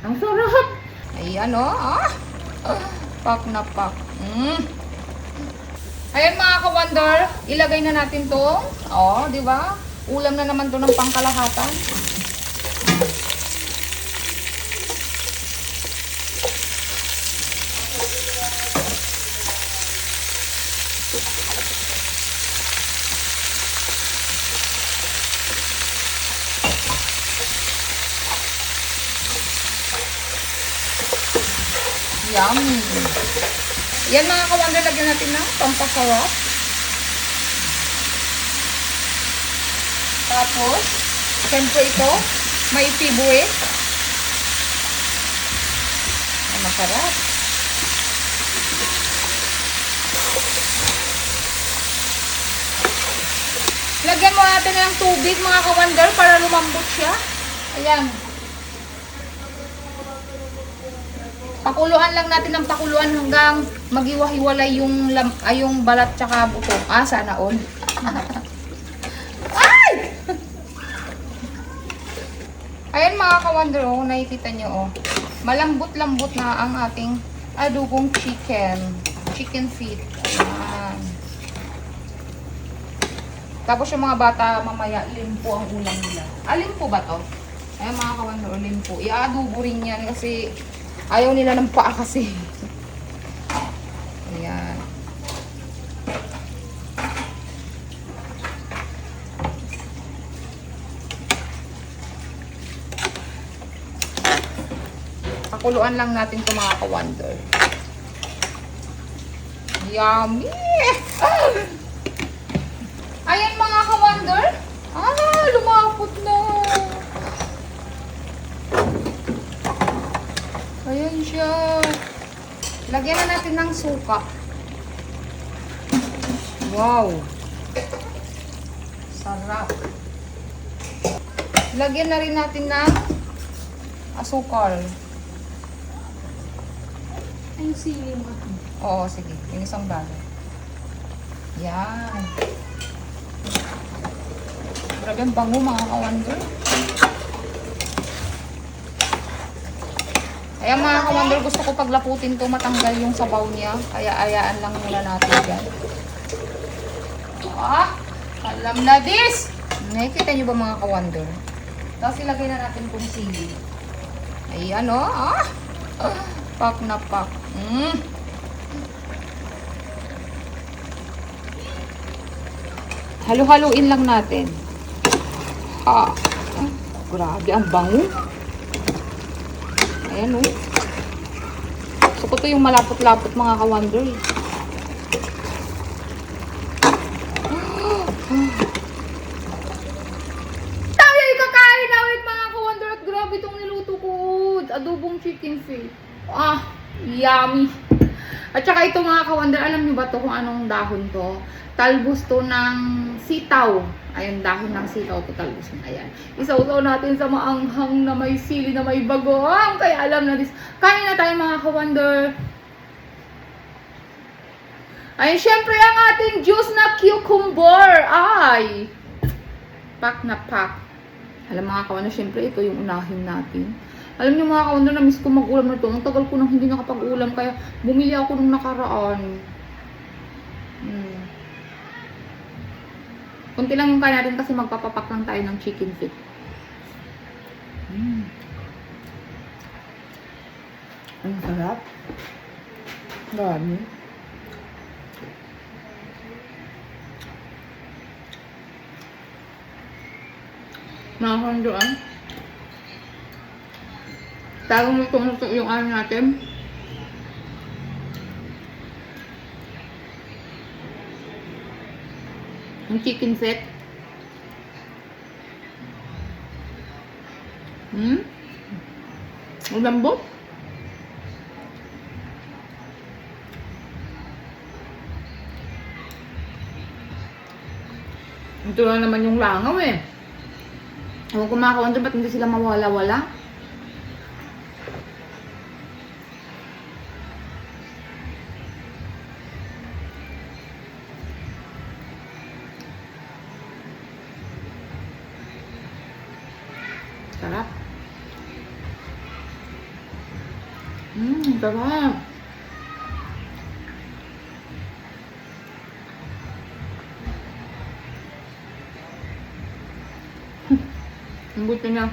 Ang sarap! Ayan o. Pak na pak. Ayan mga ka-wonder, ilagay na natin to. Di ba? Ulam na naman to ng pangkalahatan. Yummy! Yan mga ka-wonder, lagyan natin ng pampasarap. Tapos, siyempre ito, may favorite. Ay, masarap. Lagyan mo natin ng tubig mga ka-wonder para lumambot siya. Ayan. Pakuluan lang natin ng pakuluan hanggang maghiwa-hiwalay yung balat tsaka buto. Sana all. Ay! Ayan mga ka-wonder, nakikita nyo, malambot-lambot na ang ating adobong chicken feet. Ayan. Tapos yung mga bata mamaya, limpo ang ulam nila. Limpo ba to? Ayan mga ka-wonder, limpo. I-adobo rin yan kasi ayaw nila ng paa kasi. Ayan. Pakuluan lang natin ito mga ka-wonder. Yummy! Ayan mga ka-wonder. Lumapot na. Ayan siya. Lagyan na natin ng suka. Wow. Sarap. Lagyan na rin natin ng asukal. Ay, sili mo. Oo, sige. Yung isang balot. Yan. Grabe ang bango mga ka-wonder. Kaya mga ka-wonder, gusto ko paglaputin to matanggal yung sabaw niya. Kaya ayaan lang muna natin dyan. Alam na this! Nakikita nyo ba mga ka-wonder? Tapos ilagay na natin kung sili. Ayan pak na pak. Halo-haluin lang natin. Grabe, ang bango. Ayan Gusto ko to yung malapot-lapot mga ka-wonder. Tayo ikakain namin mga ka-wonder at grabe itong niluto ko. Adobong chicken feet. Yummy. At saka ito mga ka-wonder, alam nyo ba to kung anong dahon to? Talbos to ng sitaw. Ayun, dahon ng sitaw to, talbos na. Ayan. Isaw-saw natin sa maanghang na may sili na may bagoong. Kaya alam na this. Kain na tayo mga ka-wonder. Ayun, syempre ang ating juice na cucumber. Pak na pak. Alam mga ka-wonder, syempre ito yung unahin natin. Alam niyo mga ka-wonder, na-miss ko mag-ulam na ito. Ang tagal ko nang hindi nakapag-ulam, kaya bumili ako nung nakaraan. Kunti lang yung kaya natin kasi magpapapak lang tayo ng chicken feet. Ang sarap. Dami. Mga ka-wonder, tagong luto yung ano natin. Yung chicken feet. Ang lambot. Ito lang naman yung langaw Ewan ko mga ka-wonder, ba't hindi sila mawala-wala? Sarap. Sarap. Ang buti niya.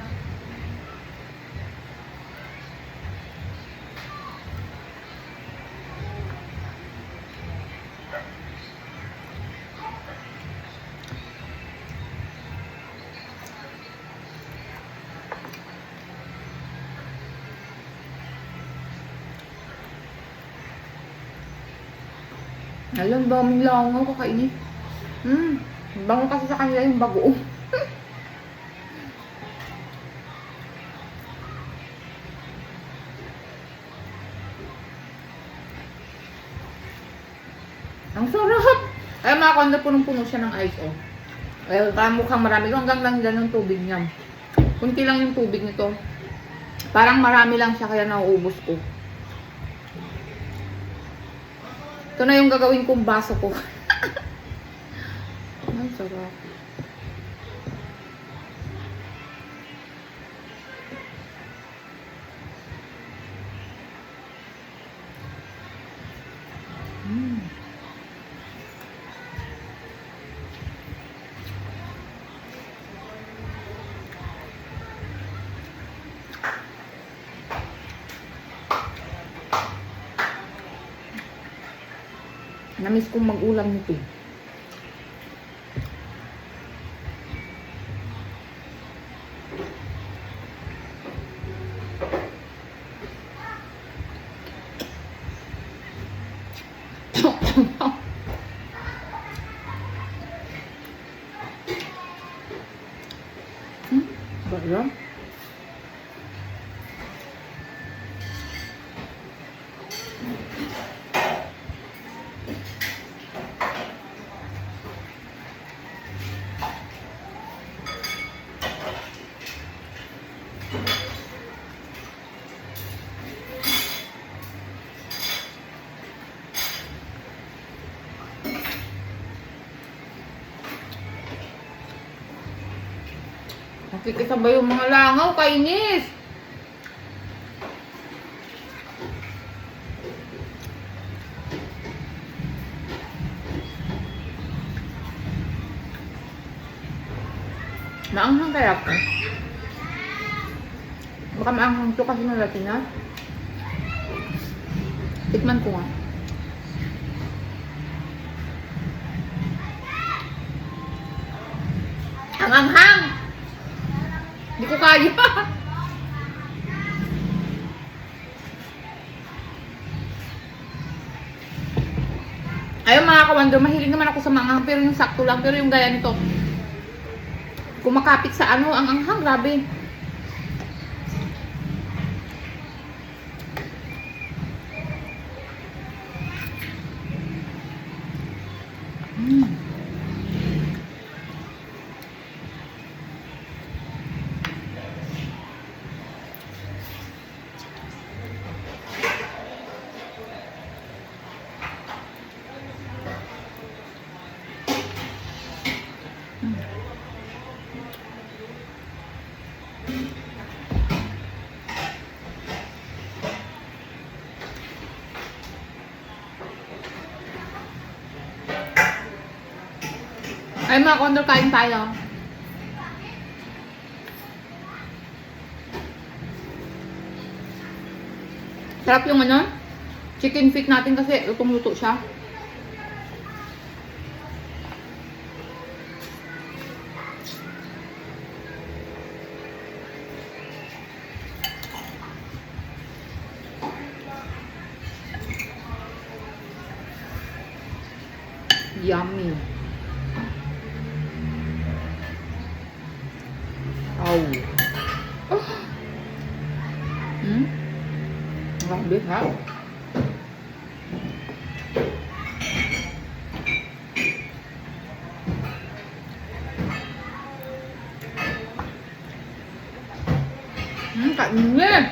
Alam, daming langaw kakainin. Bango kasi sa kanila yung bagoong. Ang sarap! Ay, mga kondo, punong-puno siya ng ice, oh. Ay, mukhang marami. Hanggang lang dyan yung tubig niya. Kunti lang yung tubig nito. Parang marami lang siya, kaya nauubos ko. Ito na yung gagawin kong baso ko. Ay, sarap. Namiss kong mag-ulam nito. Ba yan? Nakikisabay yung mga langaw, kainis! Maanghang kaya po. Baka maanghang to kasi nalatin na. Tikman ko nga. Ang anghang! Hindi ko kaya. Ayun mga kawander, mahilig naman ako sa manghang, pero yung sakto lang. Pero yung gaya nito, kumakapit sa ano, ang anghang, grabe. Ay mga kondor, kain tayo. Sarap yung ano, chicken feet natin kasi lutong-luto siya. Yummy. Oh. Grabe ha. Kainit.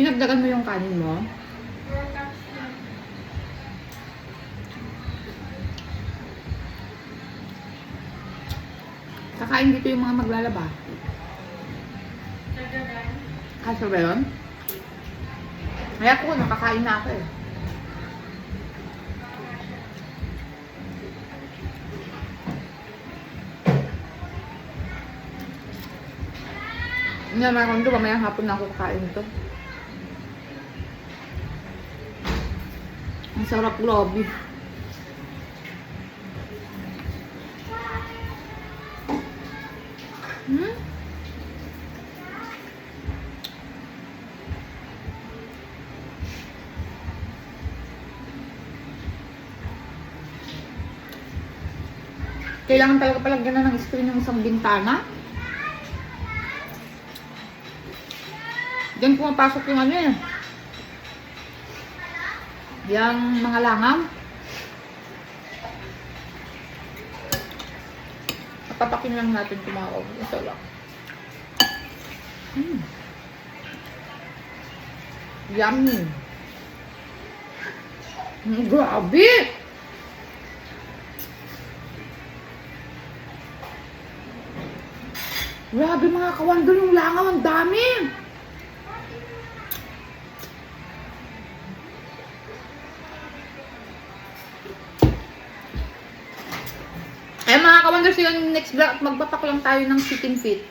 Dinagdagan mo yung kanin mo? Kakain dito yung mga maglalaba. Kaso ba yun? Kaya ako, nakakain na ako eh. Hindi naman ako nito, mamayang hapon na ako kakain ito. Ang sarap, grabe. Hmm? Kailangan talaga palagyan ng screen ng isang bintana. Diyan pumapasok yung ano eh. Yang mga langaw. Papakin lang natin tumawag. Ito lang. Yummy. Grabe! Grabe mga kawandol yung langaw. Ang dami! Ay mga kawanders, yung next vlog, magpapak lang tayo ng chicken feet.